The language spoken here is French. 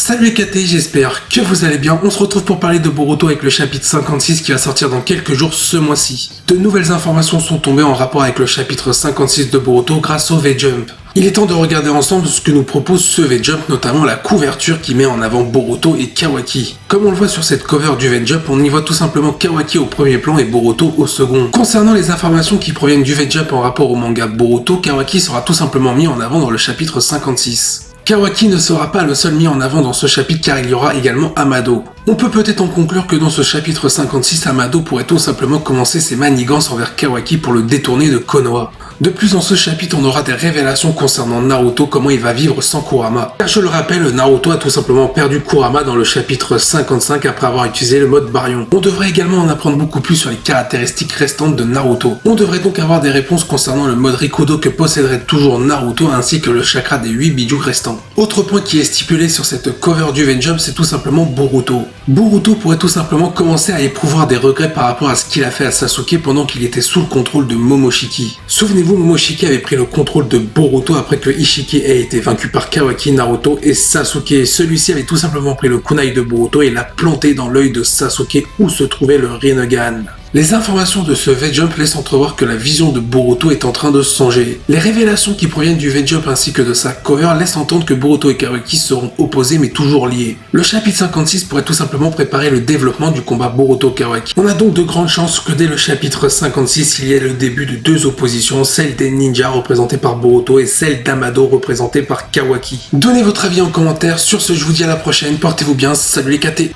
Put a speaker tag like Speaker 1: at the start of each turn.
Speaker 1: Salut les KT, j'espère que vous allez bien. On se retrouve pour parler de Boruto avec le chapitre 56 qui va sortir dans quelques jours ce mois-ci. De nouvelles informations sont tombées en rapport avec le chapitre 56 de Boruto grâce au V-Jump. Il est temps de regarder ensemble ce que nous propose ce V-Jump, notamment la couverture qui met en avant Boruto et Kawaki. Comme on le voit sur cette cover du V-Jump, on y voit tout simplement Kawaki au premier plan et Boruto au second. Concernant les informations qui proviennent du V-Jump en rapport au manga Boruto, Kawaki sera tout simplement mis en avant dans le chapitre 56. Kawaki ne sera pas le seul mis en avant dans ce chapitre car il y aura également Amado. On peut peut-être en conclure que dans ce chapitre 56, Amado pourrait tout simplement commencer ses manigances envers Kawaki pour le détourner de Konoha. De plus, dans ce chapitre, on aura des révélations concernant Naruto, comment il va vivre sans Kurama. Car je le rappelle, Naruto a tout simplement perdu Kurama dans le chapitre 55 après avoir utilisé le mode Baryon. On devrait également en apprendre beaucoup plus sur les caractéristiques restantes de Naruto. On devrait donc avoir des réponses concernant le mode Rikudo que posséderait toujours Naruto ainsi que le chakra des 8 bijoux restants. Autre point qui est stipulé sur cette cover du V-Jump, c'est tout simplement Boruto. Boruto pourrait tout simplement commencer à éprouver des regrets par rapport à ce qu'il a fait à Sasuke pendant qu'il était sous le contrôle de Momoshiki. Souvenez-vous, Momoshiki avait pris le contrôle de Boruto après que Ishiki ait été vaincu par Kawaki, Naruto et Sasuke. Celui-ci avait tout simplement pris le kunai de Boruto et l'a planté dans l'œil de Sasuke où se trouvait le Rinnegan. Les informations de ce V-Jump laissent entrevoir que la vision de Boruto est en train de changer. Les révélations qui proviennent du V-Jump ainsi que de sa cover laissent entendre que Boruto et Kawaki seront opposés mais toujours liés. Le chapitre 56 pourrait tout simplement préparer le développement du combat Boruto-Kawaki. On a donc de grandes chances que dès le chapitre 56, il y ait le début de deux oppositions, celle des ninjas représentée par Boruto et celle d'Amado représentée par Kawaki. Donnez votre avis en commentaire, sur ce je vous dis à la prochaine, portez-vous bien, salut les KT.